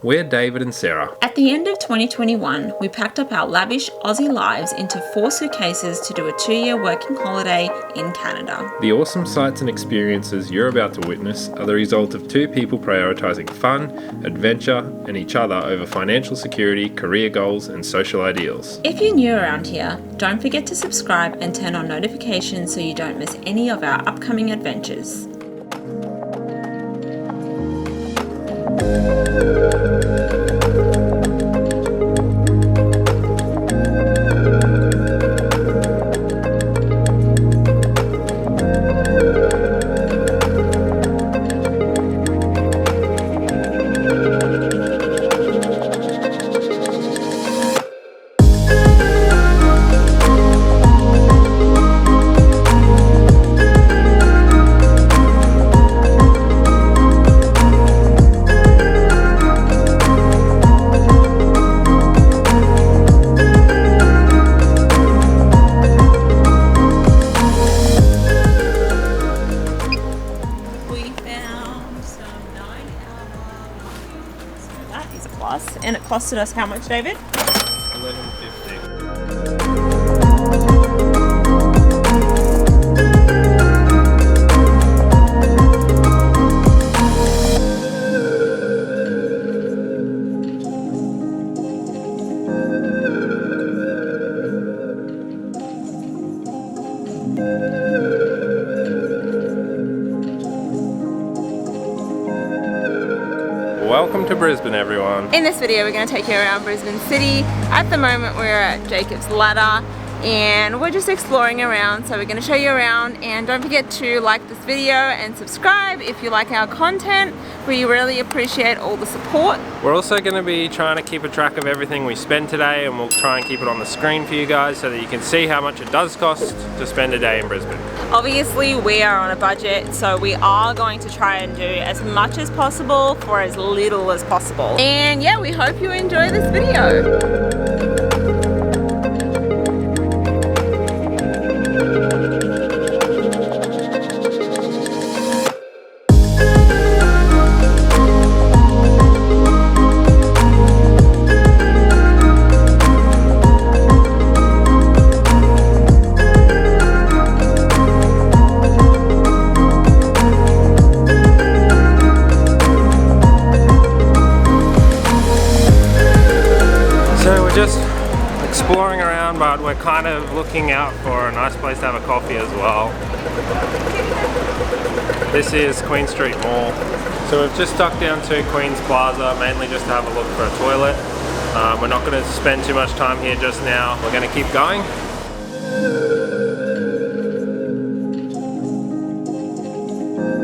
We're David and Sarah. At the end of 2021, we packed up our lavish Aussie lives into 4 suitcases to do a 2-year working holiday in Canada. The awesome sights and experiences you're about to witness are the result of 2 people prioritising fun, adventure, and each other over financial security, career goals, and social ideals. If you're new around here, don't forget to subscribe and turn on notifications so you don't miss any of our upcoming adventures. And it costed us how much, David? $11.50. Welcome to Brisbane, everyone. In this video, we're going to take you around Brisbane City. At the moment, we're at Jacob's Ladder and we're just exploring around. So we're going to show you around, and don't forget to like this video and subscribe if you like our content. We really appreciate all the support. We're also going to be trying to keep a track of everything we spend today, and we'll try and keep it on the screen for you guys so that you can see how much it does cost to spend a day in Brisbane. Obviously, we are on a budget, so we are going to try and do as much as possible for as little as possible. And yeah, we hope you enjoy this video. Just exploring around, but we're kind of looking out for a nice place to have a coffee as well. This is Queen Street Mall. So we've just stuck down to Queen's Plaza, mainly just to have a look for a toilet. We're not going to spend too much time here just now. We're going to keep going.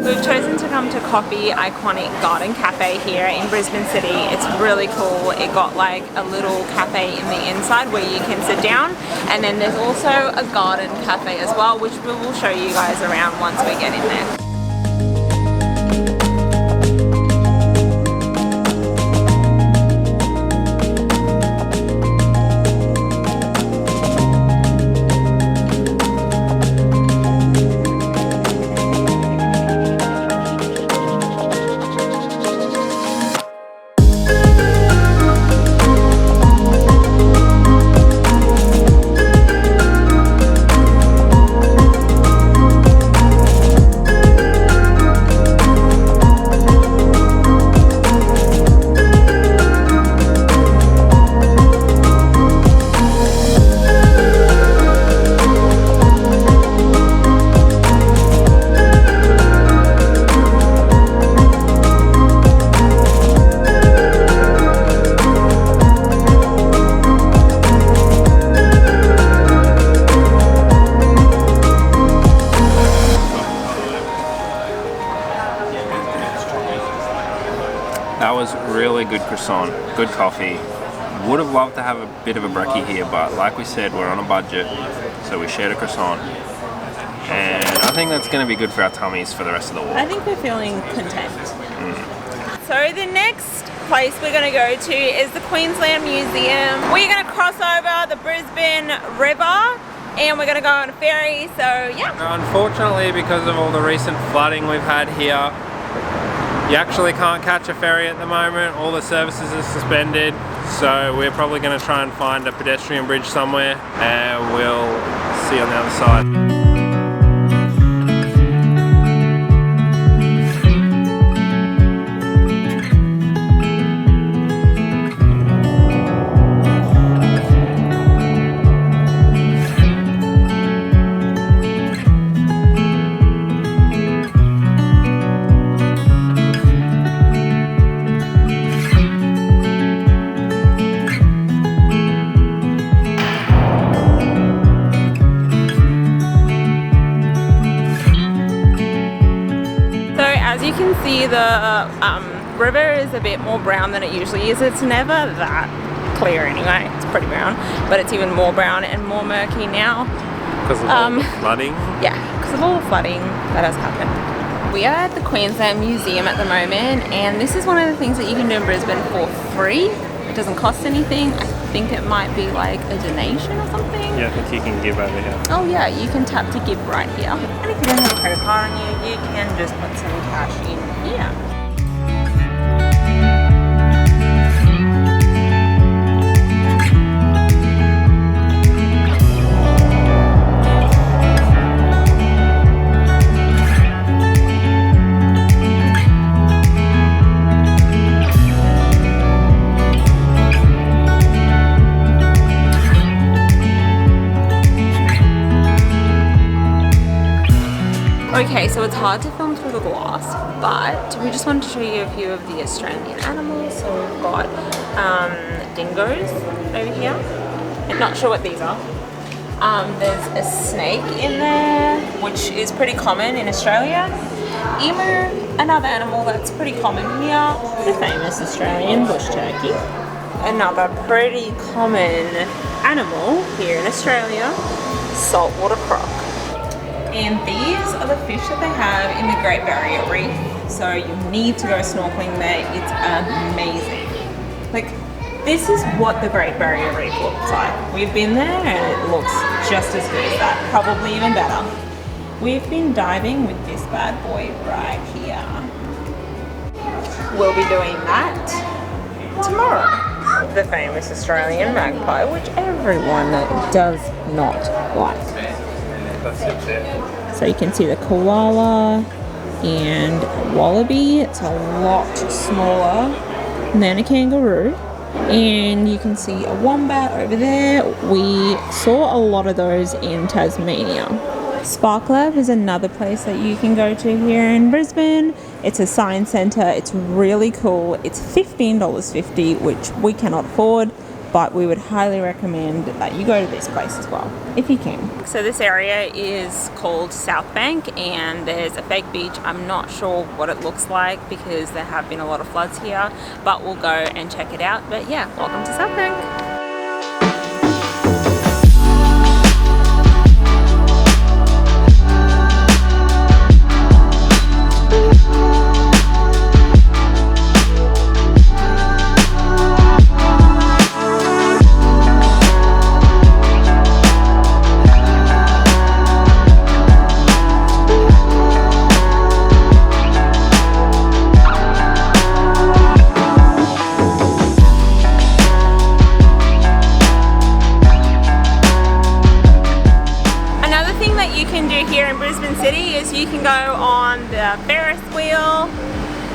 We've chosen to come to Coffee Iconic Garden Cafe here in Brisbane City. It's really cool. It got like a little cafe in the inside where you can sit down, and then there's also a garden cafe as well, which we will show you guys around once we get in there. That was really good croissant, good coffee. Would have loved to have a bit of a brekkie here, but like we said, we're on a budget, so we shared a croissant. And I think that's going to be good for our tummies for the rest of the walk. I think we're feeling content. So the next place we're going to go to is the Queensland Museum. We're going to cross over the Brisbane River and we're going to go on a ferry, so yeah. Now, unfortunately, because of all the recent flooding we've had here, You actually can't catch a ferry at the moment, all the services are suspended, so we're probably going to try and find a pedestrian bridge somewhere and we'll see you on the other side. As you can see, the river is a bit more brown than it usually is. It's never that clear anyway, it's pretty brown, but it's even more brown and more murky now. Because of all the flooding? Yeah, because of all the flooding that has happened. We are at the Queensland Museum at the moment, and this is one of the things that you can do in Brisbane for free. It doesn't cost anything. I think it might be like a donation or something. Yeah, I think you can give over here. Oh yeah, you can tap to give right here. And if you don't have a credit card on you, you can just put some cash in here. Okay, so it's hard to film through the glass, but we just wanted to show you a few of the Australian animals. So we've got dingoes over here. I'm not sure what these are. There's a snake in there, which is pretty common in Australia. Emu, another animal that's pretty common here. The famous Australian bush turkey. Another pretty common animal here in Australia, saltwater croc. And these are the fish that they have in the Great Barrier Reef. So you need to go snorkeling there. It's amazing. Like, this is what the Great Barrier Reef looks like. We've been there and it looks just as good as that, probably even better. We've been diving with this bad boy right here. We'll be doing that tomorrow. The famous Australian magpie, which everyone does not like. That's it there. So you can see the koala and wallaby. It's a lot smaller than a kangaroo. And you can see a wombat over there. We saw a lot of those in Tasmania. Spark Lab is another place that you can go to here in Brisbane. It's a science centre. It's really cool. It's $15.50, which we cannot afford, but we would highly recommend that you go to this place as well, if you can. So this area is called South Bank, and there's a fake beach. I'm not sure what it looks like because there have been a lot of floods here, but we'll go and check it out. But yeah, welcome to South Bank. You can go on the Ferris wheel,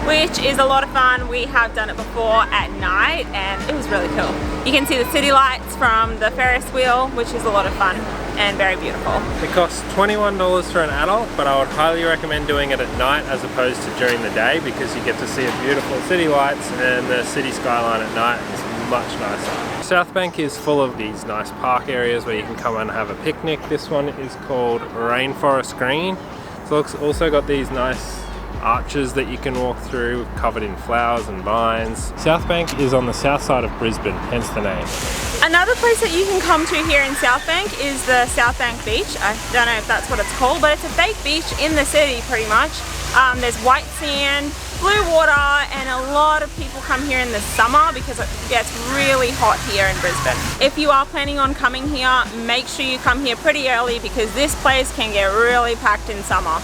which is a lot of fun. We have done it before at night and it was really cool. You can see the city lights from the Ferris wheel, which is a lot of fun and very beautiful. It costs $21 for an adult, but I would highly recommend doing it at night as opposed to during the day, because you get to see the beautiful city lights and the city skyline at night. It's much nicer. South Bank is full of these nice park areas where you can come and have a picnic. This one is called Rainforest Green. It's also got these nice arches that you can walk through, covered in flowers and vines. South Bank is on the south side of Brisbane, hence the name. Another place that you can come to here in South Bank is the South Bank Beach. I don't know if that's what it's called, but it's a fake beach in the city pretty much. There's white sand, blue water, and a lot of people come here in the summer because it gets really hot here in Brisbane. If you are planning on coming here, make sure you come here pretty early because this place can get really packed in summer.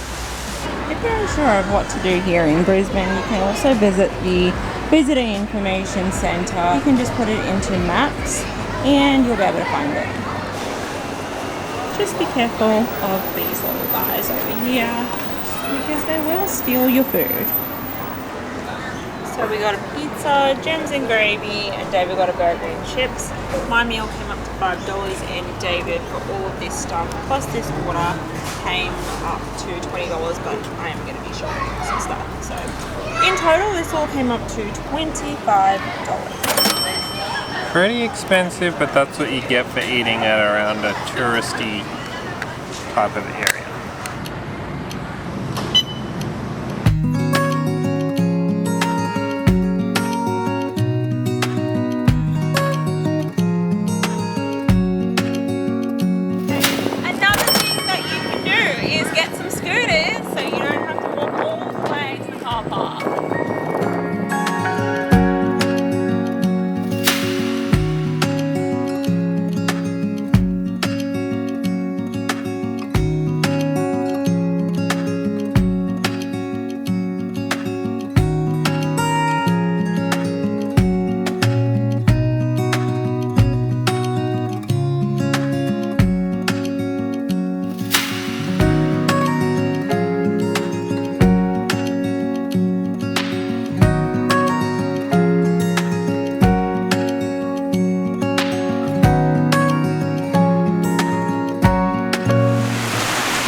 If you're unsure of what to do here in Brisbane, you can also visit the Visitor Information Centre. You can just put it into maps and you'll be able to find it. Just be careful of these little guys over here because they will steal your food. So we got a pizza, gems and gravy, and David got a burger and chips. My meal came up to $5 and David, for all of this stuff, plus this water, came up to $20, but I am going to be shopping some stuff. So in total, this all came up to $25. Pretty expensive, but that's what you get for eating at around a touristy type of area.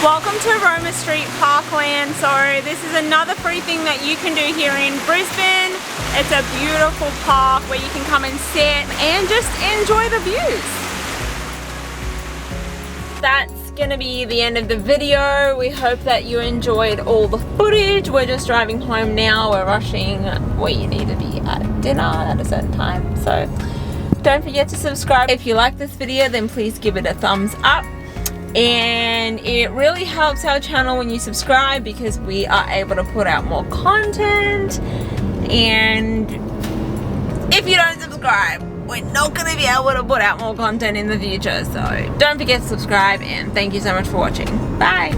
Welcome to Roma Street Parkland. So this is another free thing that you can do here in Brisbane. It's a beautiful park where you can come and sit and just enjoy the views. That's gonna be the end of the video. We hope that you enjoyed all the footage. We're just driving home now. We're rushing where you need to be at dinner at a certain time. So don't forget to subscribe. If you like this video, then please give it a thumbs up. And it really helps our channel when you subscribe because we are able to put out more content. And if you don't subscribe, we're not going to be able to put out more content in the future. So don't forget to subscribe, and thank you so much for watching. Bye.